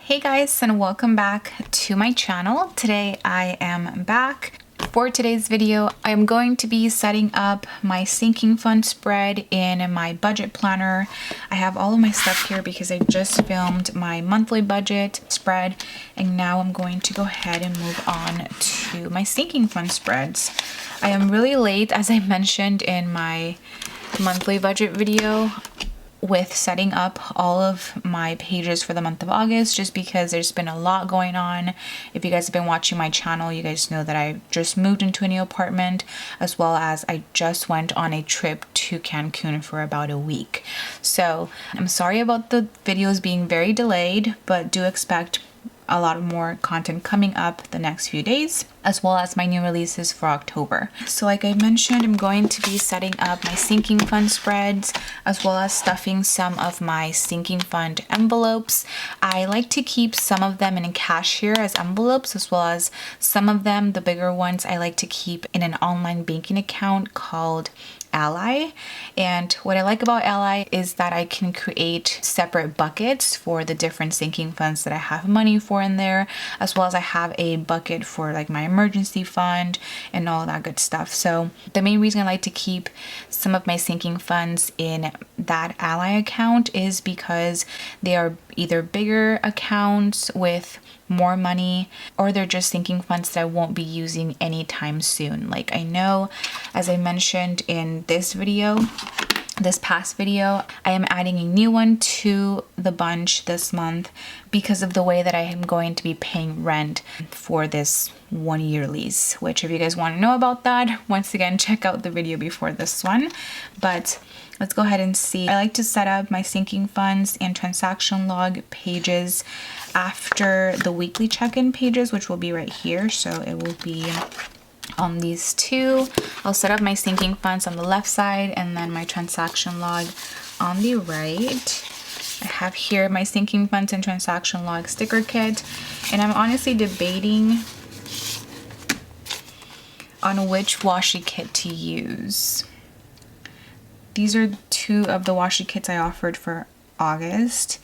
Hey guys, and welcome back to my channel. Today I am back. For today's video, I am going to be setting up my sinking fund spread in my budget planner. I have all of my stuff here because I just filmed my monthly budget spread, and now I'm going to go ahead and move on to my sinking fund spreads. I am really late, as I mentioned in my monthly budget video, with setting up all of my pages for the month of August, just because there's been a lot going on. If you guys have been watching my channel, you guys know that I just moved into a new apartment, as well as I just went on a trip to Cancun for about a week. So I'm sorry about the videos being very delayed, but do expect a lot more content coming up the next few days, as well as my new releases for October. So like I mentioned, I'm going to be setting up my sinking fund spreads, as well as stuffing some of my sinking fund envelopes. I like to keep some of them in cashier as envelopes, as well as some of them, the bigger ones, I like to keep in an online banking account called Ally. And what I like about Ally is that I can create separate buckets for the different sinking funds that I have money for in there, as well as I have a bucket for like my emergency fund and all that good stuff. So the main reason I like to keep some of my sinking funds in that Ally account is because they are either bigger accounts with more money, or they're just sinking funds that I won't be using anytime soon. Like I know, as I mentioned in this past video, I am adding a new one to the bunch this month because of the way that I am going to be paying rent for this 1-year lease, which if you guys want to know about that, once again, check out the video before this one. But let's go ahead and see. I like to set up my sinking funds and transaction log pages after the weekly check-in pages, which will be right here. So it will be on these two. I'll set up my sinking funds on the left side and then my transaction log on the right. I have here my sinking funds and transaction log sticker kit, and I'm honestly debating on which washi kit to use. These are two of the washi kits I offered for August,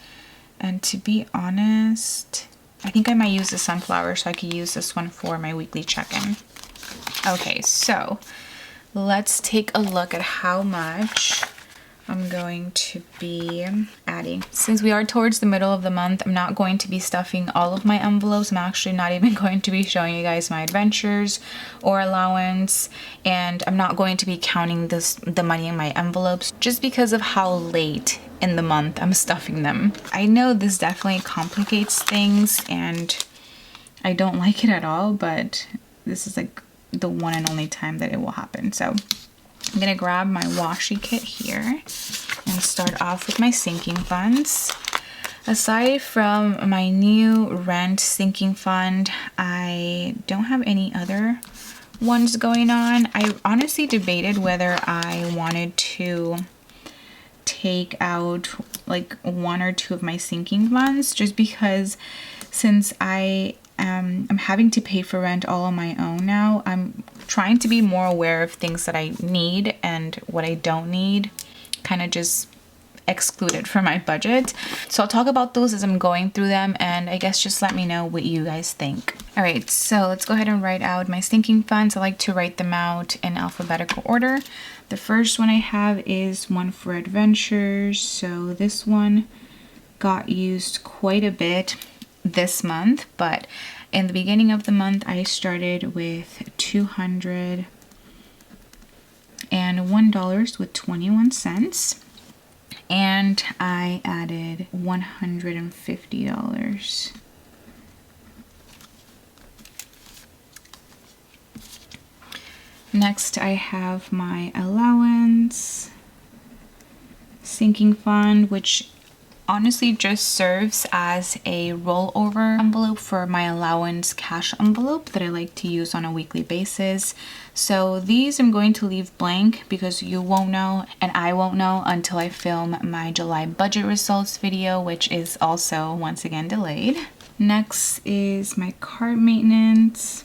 and to be honest, I think I might use the sunflower, so I could use this one for my weekly check-in. Okay, so let's take a look at how much I'm going to be adding. Since we are towards the middle of the month, I'm not going to be stuffing all of my envelopes. I'm actually not even going to be showing you guys my adventures or allowance, and I'm not going to be counting the money in my envelopes just because of how late in the month I'm stuffing them. I know this definitely complicates things and I don't like it at all, but this is like the one and only time that it will happen. So I'm gonna grab my washi kit here and start off with my sinking funds. Aside from my new rent sinking fund, I don't have any other ones going on. I honestly debated whether I wanted to take out like one or two of my sinking funds, just because since I'm having to pay for rent all on my own now, I'm trying to be more aware of things that I need and what I don't need, kind of just excluded from my budget. So I'll talk about those as I'm going through them, and I guess just let me know what you guys think. All right, so let's go ahead and write out my sinking funds. I like to write them out in alphabetical order. The first one I have is one for adventures. So this one got used quite a bit this month, but in the beginning of the month I started with $201.21, and I added $150. Next I have my allowance sinking fund, which honestly just serves as a rollover envelope for my allowance cash envelope that I like to use on a weekly basis. So these I'm going to leave blank because you won't know and I won't know until I film my July budget results video, which is also once again delayed. Next is my cart maintenance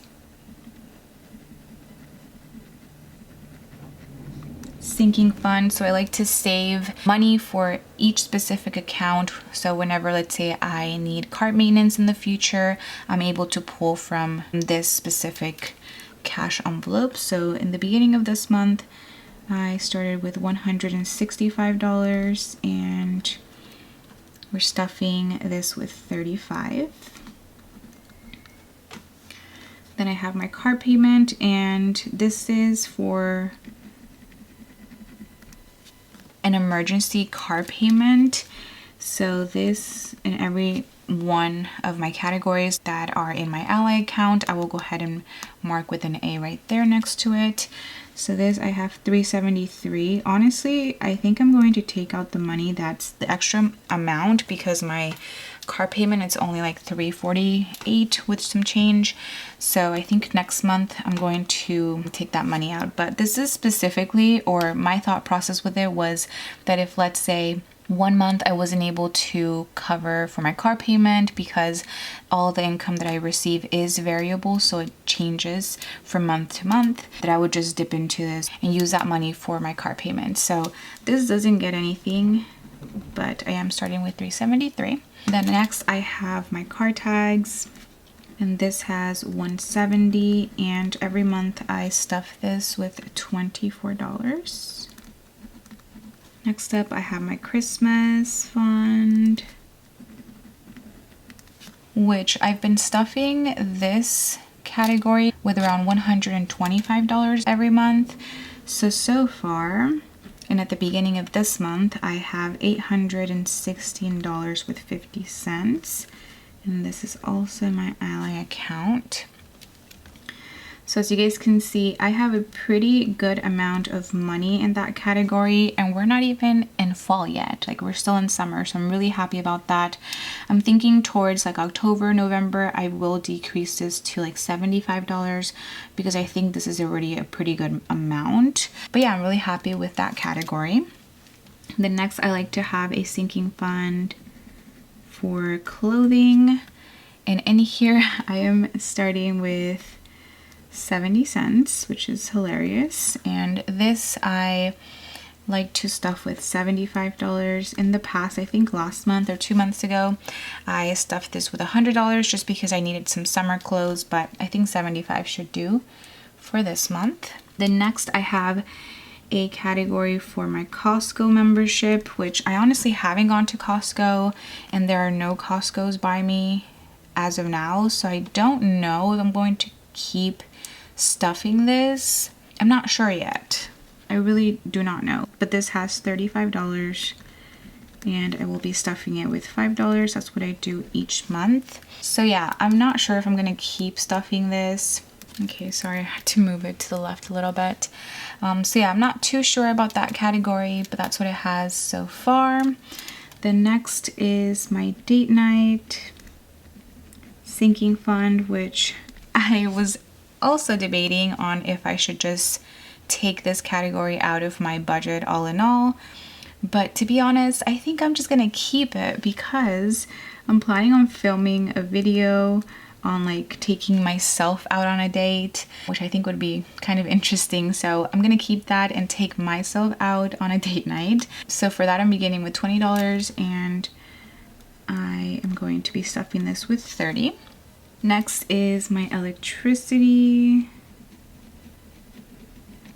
sinking fund, so I like to save money for each specific account. So whenever, let's say, I need cart maintenance in the future, I'm able to pull from this specific cash envelope. So in the beginning of this month, I started with $165 and we're stuffing this with $35. Then I have my car payment, and this is for an emergency car payment. So this, in every one of my categories that are in my Ally account, I will go ahead and mark with an A right there next to it. So this, I have $373. Honestly, I think I'm going to take out the money that's the extra amount, because my car payment is only like $348 with some change. So I think next month I'm going to take that money out. But this is specifically, or my thought process with it was that if, let's say, one month I wasn't able to cover for my car payment because all the income that I receive is variable, so it changes from month to month, that I would just dip into this and use that money for my car payment. So this doesn't get anything, but I am starting with $373. Then next I have my car tags, and this has $170, and every month I stuff this with $24. Next up, I have my Christmas fund, which I've been stuffing this category with around $125 every month. So far, and at the beginning of this month, I have $816 with 50 cents. And this is also my Ally account. So as you guys can see, I have a pretty good amount of money in that category, and we're not even in fall yet. Like, we're still in summer, so I'm really happy about that. I'm thinking towards like October, November, I will decrease this to like $75 because I think this is already a pretty good amount. But yeah, I'm really happy with that category. Then next, I like to have a sinking fund for clothing. And in here, I am starting with 70 cents, which is hilarious. And this I like to stuff with $75. In the past, I think last month or 2 months ago, I stuffed this with $100 just because I needed some summer clothes, but I think 75 should do for this month. Then next I have a category for my Costco membership, which I honestly haven't gone to Costco, and there are no Costco's by me as of now, so I don't know if I'm going to keep stuffing this. I'm not sure yet. I really do not know. But this has $35 and I will be stuffing it with $5. That's what I do each month. So yeah, I'm not sure if I'm gonna keep stuffing this. Okay, sorry, I had to move it to the left a little bit. So yeah, I'm not too sure about that category, but that's what it has so far. The next is my date night sinking fund, which I was also debating on if I should just take this category out of my budget all in all. But to be honest, I think I'm just gonna keep it because I'm planning on filming a video on like taking myself out on a date, which I think would be kind of interesting. So I'm gonna keep that and take myself out on a date night. So for that, I'm beginning with $20 and I am going to be stuffing this with $30. Next is my electricity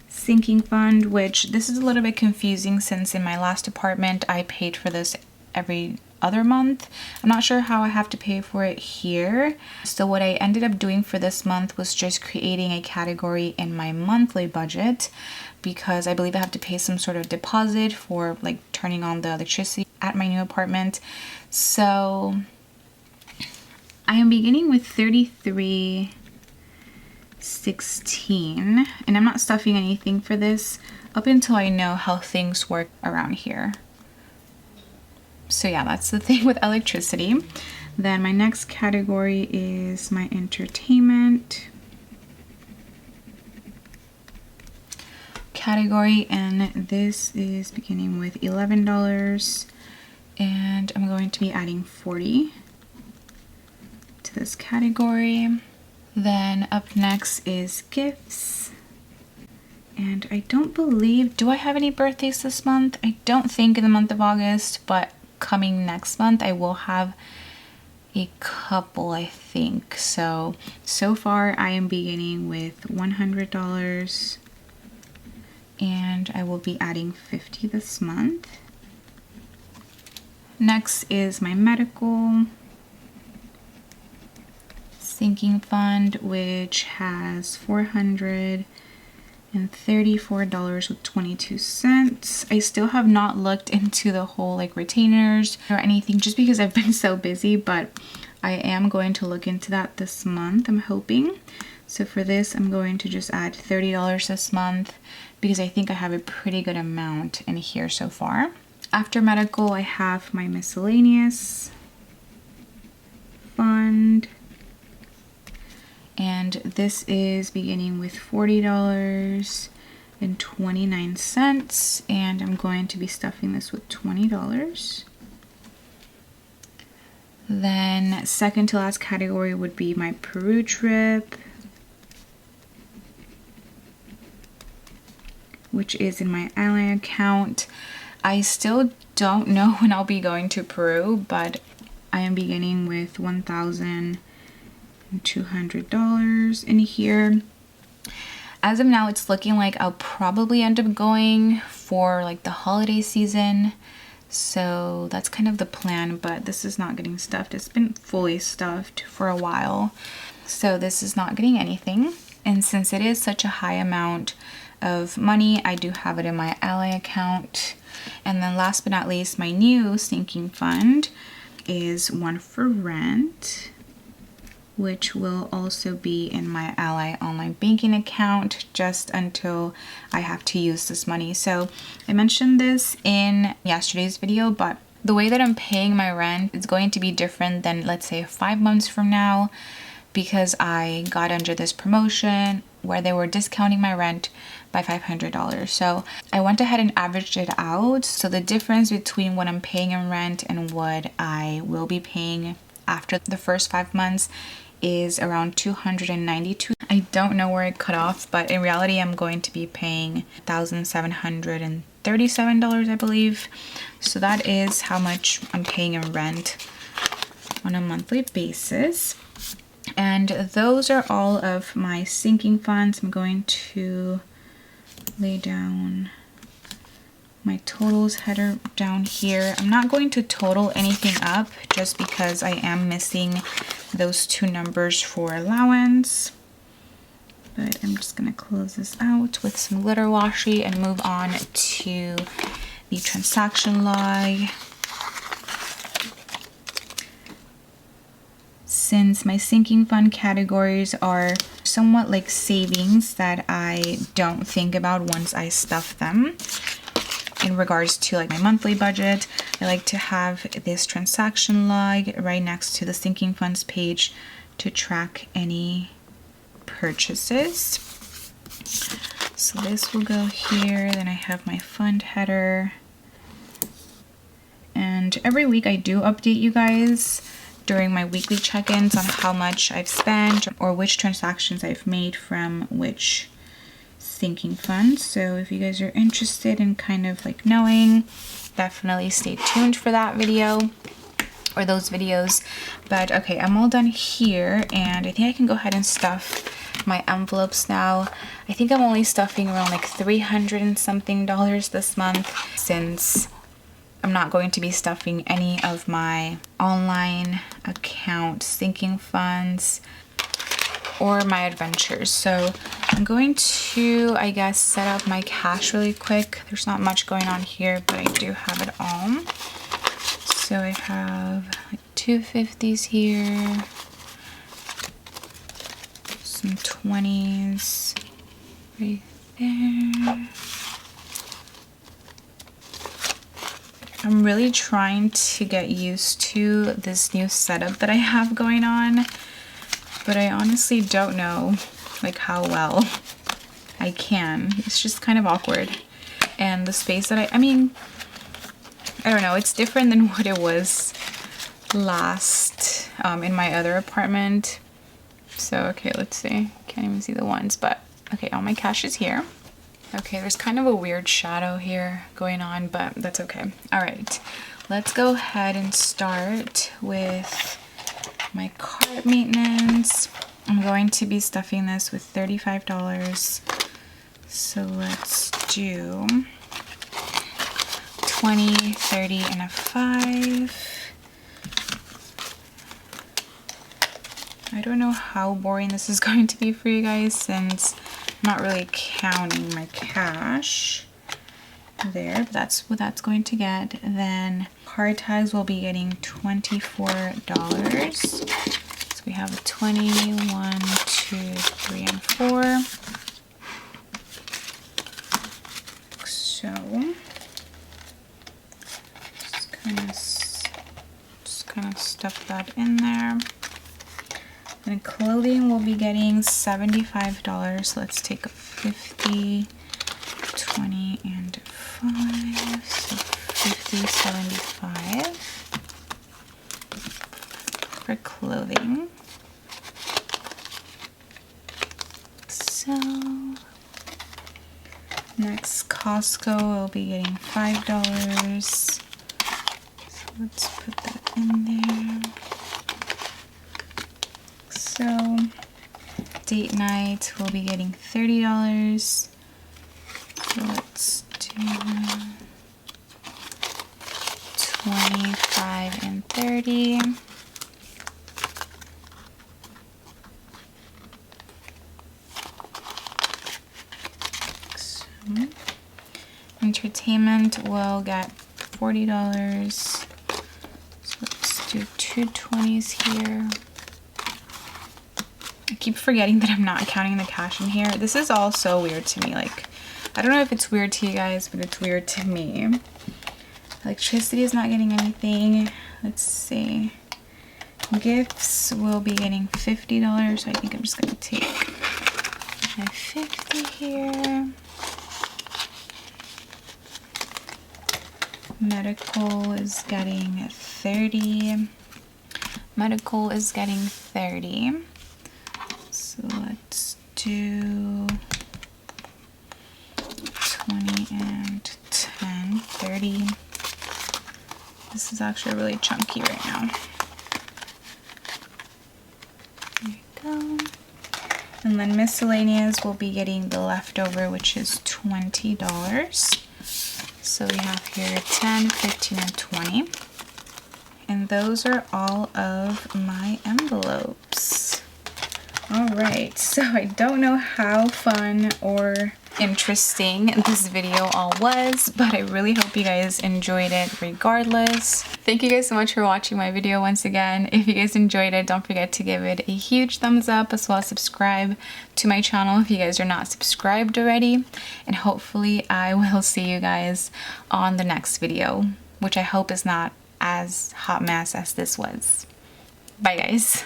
sinking fund, which this is a little bit confusing since in my last apartment I paid for this every other month. I'm not sure how I have to pay for it here. So what I ended up doing for this month was just creating a category in my monthly budget, because I believe I have to pay some sort of deposit for like turning on the electricity at my new apartment. So I am beginning with $33.16, and I'm not stuffing anything for this up until I know how things work around here. So yeah, that's the thing with electricity. Then my next category is my entertainment category, and this is beginning with $11, and I'm going to be adding 40 to this category. Then up next is gifts, And I don't believe, do I have any birthdays this month? I don't think in the month of August, but coming next month I will have a couple, I think. So far I am beginning with $100 and I will be adding 50 this month. Next is my medical sinking fund, which has $434.22. I still have not looked into the whole like retainers or anything just because I've been so busy, but I am going to look into that this month, I'm hoping. So for this, I'm going to just add $30 this month because I think I have a pretty good amount in here so far. After medical, I have my miscellaneous fund. And this is beginning with $40.29, and I'm going to be stuffing this with $20. Then second to last category would be my Peru trip, which is in my Ally account. I still don't know when I'll be going to Peru, but I am beginning with $1,200 in here. As of now, it's looking like I'll probably end up going for like the holiday season. So that's kind of the plan, but this is not getting stuffed. It's been fully stuffed for a while. So this is not getting anything. And since it is such a high amount of money, I do have it in my Ally account. And then last but not least, my new sinking fund is one for rent, which will also be in my Ally online banking account just until I have to use this money. So I mentioned this in yesterday's video, but the way that I'm paying my rent is going to be different than, let's say, 5 months from now, because I got under this promotion where they were discounting my rent by $500. So I went ahead and averaged it out. So the difference between what I'm paying in rent and what I will be paying after the first 5 months is around $292. I don't know where it cut off, but in reality I'm going to be paying $1,737, I believe. So that is how much I'm paying in rent on a monthly basis. And those are all of my sinking funds. I'm going to lay down my totals header down here. I'm not going to total anything up just because I am missing those two numbers for allowance. But I'm just gonna close this out with some glitter washi and move on to the transaction log. Since my sinking fund categories are somewhat like savings that I don't think about once I stuff them, in regards to like my monthly budget, I like to have this transaction log right next to the sinking funds page to track any purchases. So this will go here. Then I have my fund header. And every week I do update you guys during my weekly check-ins on how much I've spent or which transactions I've made from which sinking funds. So if you guys are interested in kind of like knowing, definitely stay tuned for that video or those videos. But okay, I'm all done here, and I think I can go ahead and stuff my envelopes now. I think I'm only stuffing around like $300 and something this month, since I'm not going to be stuffing any of my online account sinking funds or my adventures. So I'm going to, I guess, set up my cash really quick. There's not much going on here, but I do have it all. So I have like 250s here, some 20s right there. I'm really trying to get used to this new setup that I have going on, but I honestly don't know like how well I can. It's just kind of awkward. And the space that I mean, I don't know, it's different than what it was last in my other apartment. So okay, let's see. Can't even see the ones, but okay, all my cash is here. Okay, there's kind of a weird shadow here going on, but that's okay. All right, let's go ahead and start with my cart maintenance. I'm going to be stuffing this with $35. So let's do 20, 30, and a 5. I don't know how boring this is going to be for you guys since I'm not really counting my cash there, but that's what that's going to get. And then card tags will be getting $24. So we have 20, 1, 2, 3, and 4. So just kind of stuff that in there. And clothing will be getting $75. Let's take a 50, 20, and 5. So 50, 75 for clothing. So next, Costco will be getting $5. So let's put that in there. So date night will be getting $30. So let's do 25 and 30. So entertainment will get $40. So let's do 2 20s here. I keep forgetting that I'm not counting the cash in here. This is all so weird to me. Like, I don't know if it's weird to you guys, but it's weird to me. Electricity is not getting anything. Let's see. Gifts will be getting $50. So I think I'm just gonna take my 50 here. Medical is getting 30. Medical is getting 30. So let's do 20 and 10, 30. This is actually really chunky right now. There you go. And then miscellaneous will be getting the leftover, which is $20. So we have here 10, 15, and 20. And those are all of my envelopes. All right, so I don't know how fun or interesting this video all was, but I really hope you guys enjoyed it regardless. Thank you guys so much for watching my video once again. If you guys enjoyed it, don't forget to give it a huge thumbs up, as well as subscribe to my channel if you guys are not subscribed already. And hopefully I will see you guys on the next video, which I hope is not as hot mess as this was. Bye guys.